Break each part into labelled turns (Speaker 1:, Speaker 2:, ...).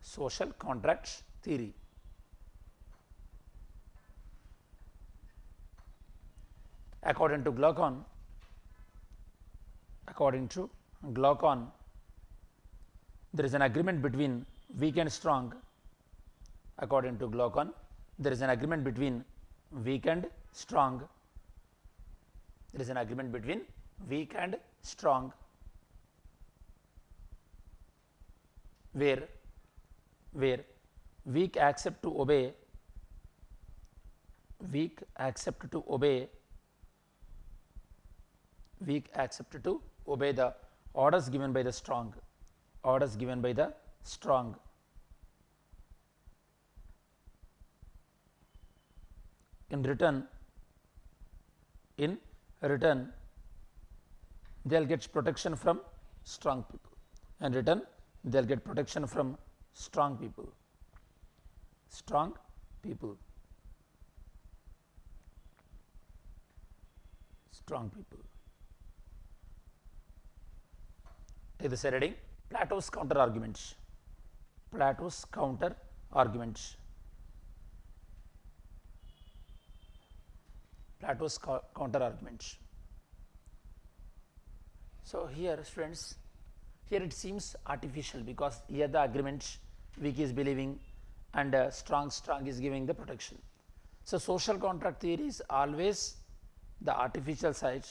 Speaker 1: social contract theory. According to Glaucon, there is an agreement between weak and strong. According to Glaucon, there is an agreement between weak and strong. There is an agreement between weak and strong, where weak accept to obey the orders given by the strong. In return, they will get protection from strong people. In return, they will get protection from strong people. Take this heading: Plato's counter arguments. So here, students, here it seems artificial, because here the agreement weak is believing and strong is giving the protection. So social contract theory is always the artificial side.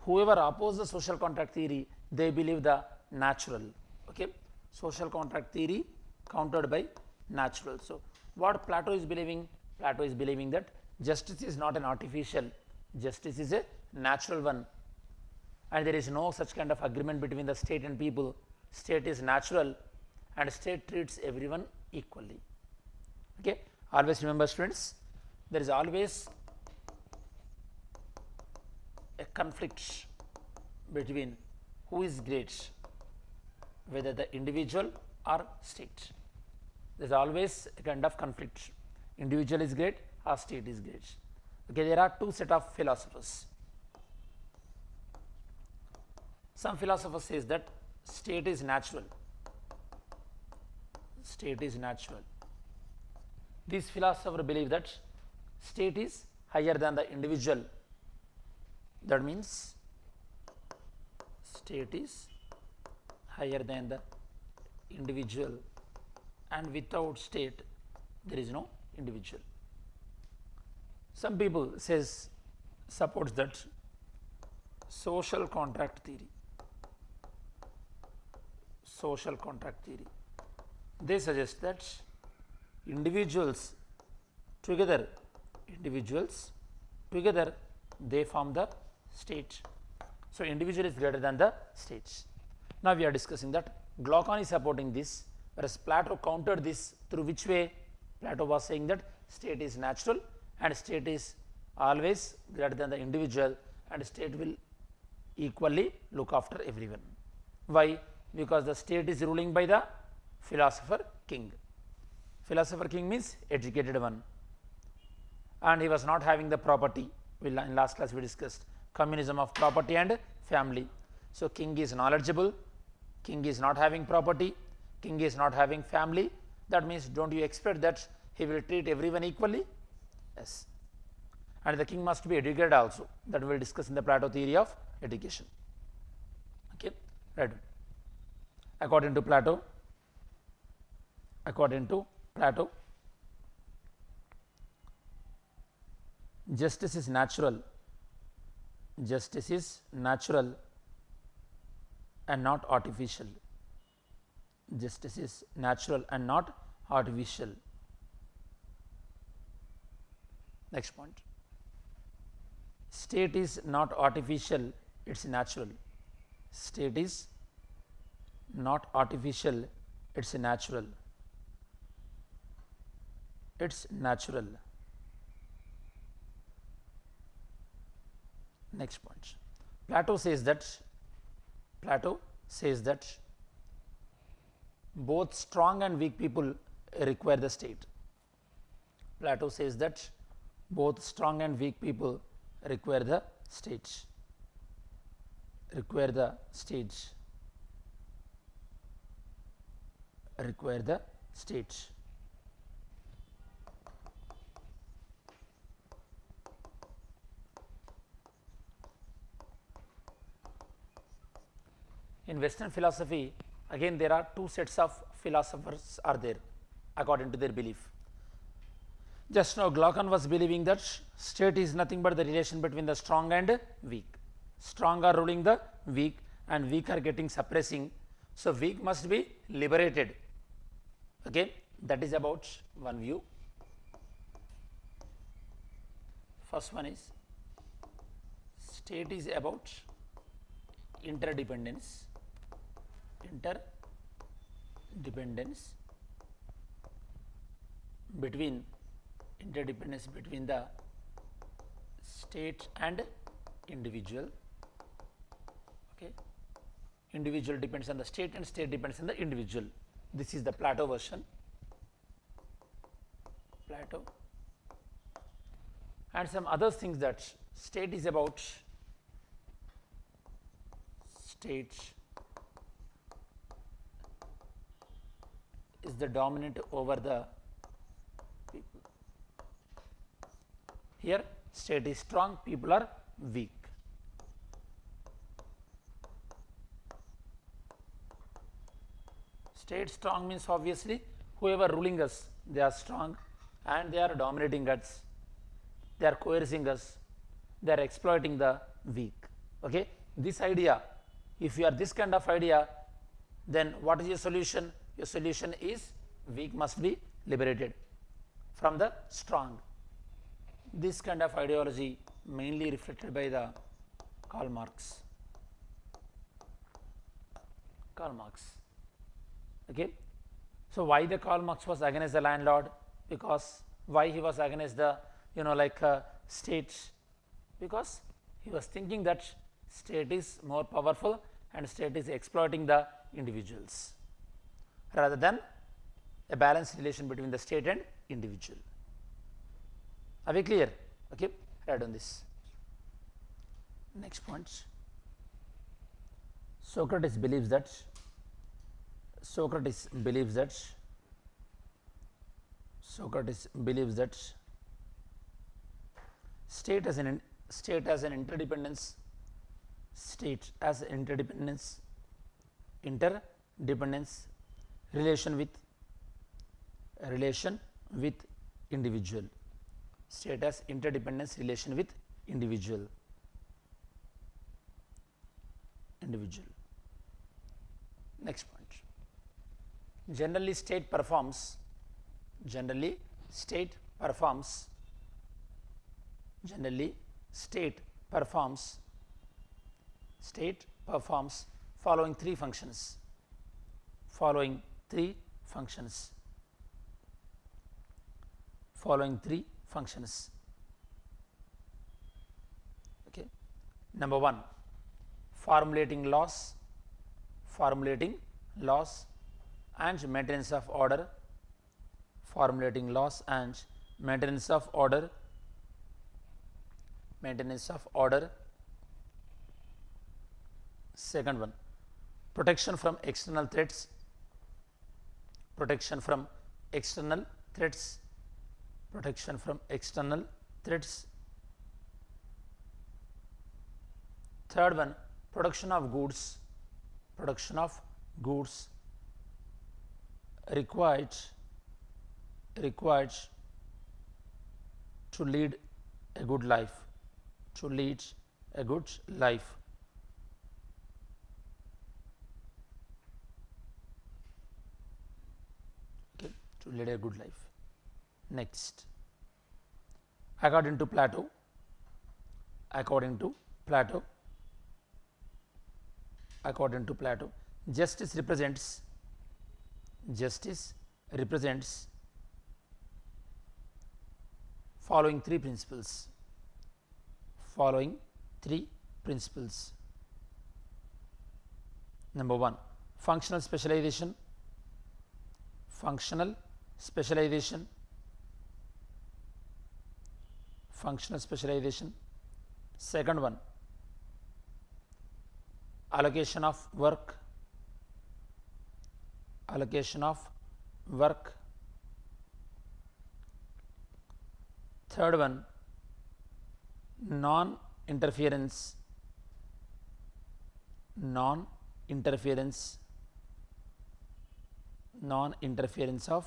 Speaker 1: Whoever opposes the social contract theory, they believe the natural. Okay, social contract theory countered by natural. So what Plato is believing? Plato is believing that justice is not an artificial, justice is a natural one, and there is no such kind of agreement between the state and people. State is natural and state treats everyone equally. Okay, always remember, students, there is always a conflict between who is great, whether the individual or state. There is always a kind of conflict. Individual is great or state is great. Okay, there are two set of philosophers. Some philosophers says that state is natural. These philosophers believe that state is higher than the individual. That means state is higher than the individual, and without state there is no individual. Some people supports that social contract theory. They suggest that individuals together they form the state. So individual is greater than the state. Now we are discussing that Glaucon is supporting this, whereas Plato countered this through which way? Plato was saying that state is natural and state is always greater than the individual, and state will equally look after everyone. Why? Because the state is ruling by the philosopher king. Philosopher king means educated one, and he was not having the property. In last class we discussed communism of property and family. So king is knowledgeable, king is not having property, king is not having family. That means don't you expect that he will treat everyone equally? Yes. And the king must be educated also. That we will discuss in the Plato theory of education. Okay, right. According to Plato, justice is natural and not artificial. Justice is natural and not artificial. Next point. State is not artificial, it is natural. State is not artificial, it is natural. It's natural. Next point. Plato says that both strong and weak people require the state. Plato says that both strong and weak people require the state. state. In Western philosophy, again there are two sets of philosophers are there according to their belief. Just now Glaucon was believing that state is nothing but the relation between the strong and weak. Strong are ruling the weak and weak are getting suppressing. So, weak must be liberated. Okay, that is about one view. First one is state is about interdependence between the state and individual. Okay, individual depends on the state and state depends on the individual. This is the Plato version. Plato. And some other things that state is about state is the dominant over the people. Here state is strong, people are weak. State strong means obviously whoever ruling us, they are strong and they are dominating us, they are coercing us, they are exploiting the weak. Okay? This idea, if you are this kind of idea, then what is your solution? Your solution is weak must be liberated from the strong. This kind of ideology mainly reflected by the Karl Marx. Okay. So, why the Karl Marx was against the landlord? Because why he was against the state? Because he was thinking that state is more powerful and state is exploiting the individuals rather than a balanced relation between the state and individual. Are we clear? Okay, write on this. Next point. Socrates believes that state as an interdependence relation with individual. State as interdependence relation with individual. Next point. Generally state performs following three functions. Okay. Number one, formulating laws and maintenance of order. Second one, protection from external threats. Third one, production of goods required to lead a good life. Okay, to lead a good life. Next, according to Plato, justice represents following three principles. Number one, functional specialization. Second one, allocation of work. work. Third one, non-interference, non-interference of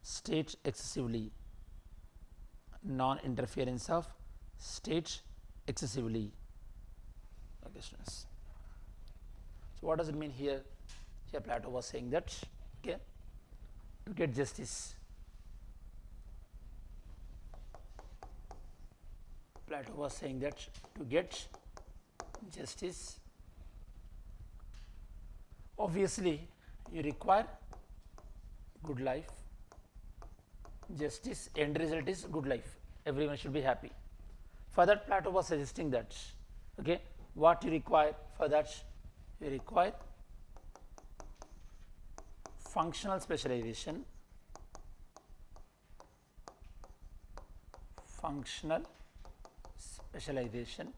Speaker 1: state excessively, non-interference of state excessively. Okay, students. So what does it mean here? Here Plato was saying that, okay, to get justice, Plato was saying that to get justice, obviously you require good life. Justice, end result is good life. Everyone should be happy. For that, Plato was suggesting that, okay, what you require for that? You require functional specialization, functional specialization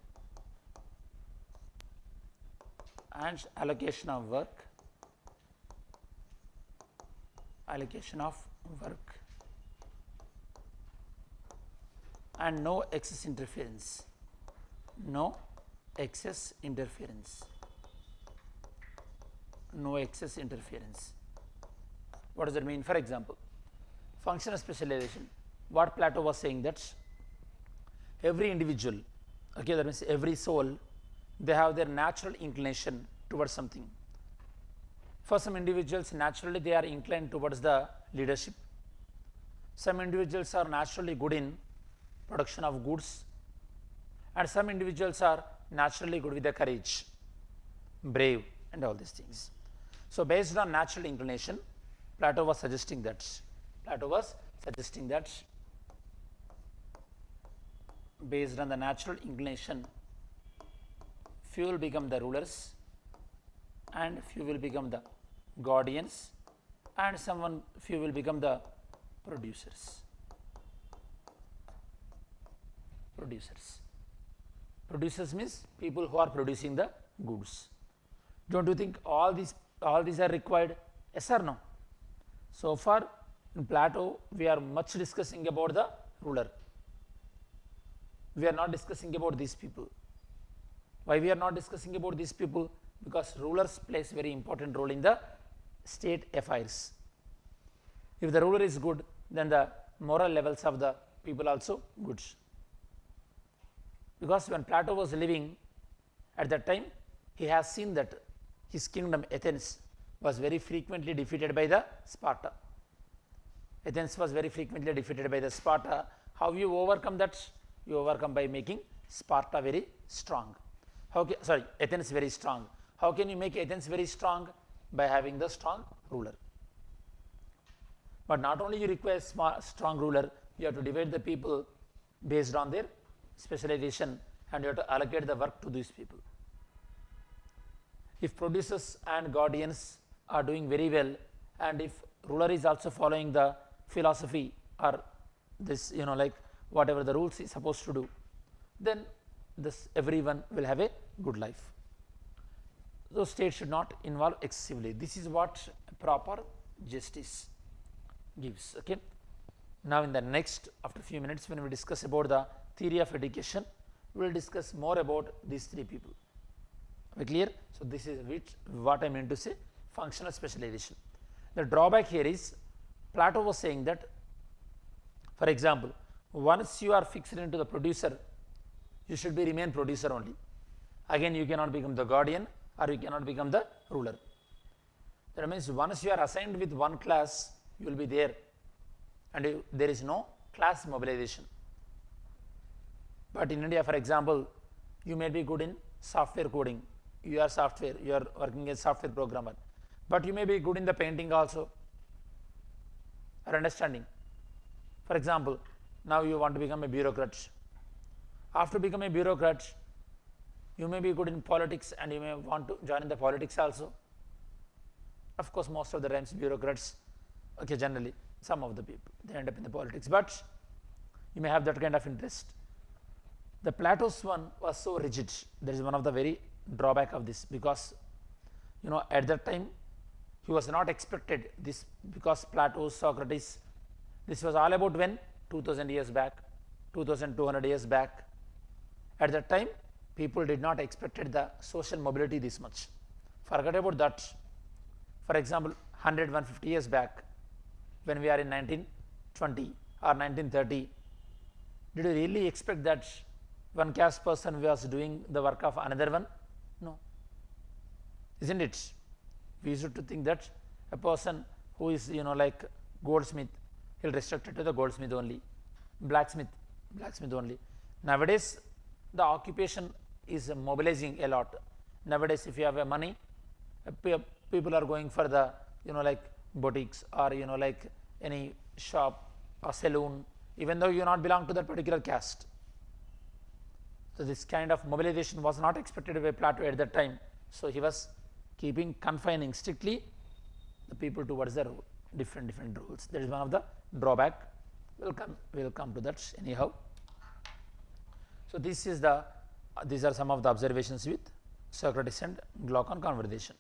Speaker 1: and allocation of work, and no excess interference, no excess interference, no excess interference. What does that mean? For example, functional specialization, what Plato was saying that every individual, okay, that means every soul, they have their natural inclination towards something. For some individuals, naturally they are inclined towards the leadership. Some individuals are naturally good in production of goods, and some individuals are naturally good with the courage, brave, and all these things. So based on natural inclination, Plato was suggesting that, based on the natural inclination, few will become the rulers and few will become the guardians, and few will become the producers. Producers means people who are producing the goods. Don't you think all these are required? Yes or no? So far in Plato, we are much discussing about the ruler. We are not discussing about these people. Why we are not discussing about these people? Because rulers plays very important role in the state affairs. If the ruler is good, then the moral levels of the people also good. Because when Plato was living at that time, he has seen that his kingdom Athens was very frequently defeated by the Sparta. Athens was very frequently defeated by the Sparta. How you overcome that? You overcome by making Sparta very strong. Athens very strong. How can you make Athens very strong? By having the strong ruler. But not only you require strong ruler, you have to divide the people based on their specialization, and you have to allocate the work to these people. If producers and guardians are doing very well, and if ruler is also following the philosophy or this, like whatever the rules is supposed to do, then everyone will have a good life. So state should not involve excessively. This is what proper justice gives. Okay. Now in the next, after a few minutes, when we discuss about the theory of education, we will discuss more about these three people. Are we clear? So this is what I meant to say, functional specialization. The drawback here is, Plato was saying that, for example, once you are fixed into the producer, you should remain producer only. Again, you cannot become the guardian or you cannot become the ruler. That means once you are assigned with one class, you will be there, and there is no class mobilization. But in India, for example, you may be good in software coding. You are working as software programmer, but you may be good in the painting also, or understanding. For example, now you want to become a bureaucrat. After becoming a bureaucrat, you may be good in politics and you may want to join in the politics also. Of course, most of the times bureaucrats, okay, generally some of the people, they end up in the politics, but you may have that kind of interest. The Plato's one was so rigid. That is one of the very drawback of this, because at that time he was not expected this, because Plato, Socrates, this was all about when 2000 years back, 2200 years back. At that time, people did not expected the social mobility this much. Forget about that. For example, 100, 150 years back, when we are in 1920 or 1930, did you really expect that one caste person was doing the work of another one? No. Isn't it? We used to think that a person who is, like goldsmith, he'll restrict it to the goldsmith only, blacksmith only. Nowadays, the occupation is mobilizing a lot. Nowadays, if you have a money, people are going for the, like boutiques or, like any shop or saloon, even though you not belong to that particular caste. So this kind of mobilization was not expected by Plato at that time. So he was confining strictly the people towards the different rules. That is one of the drawback. We'll come to that anyhow. So these are some of the observations with Socrates and Glaucon conversation.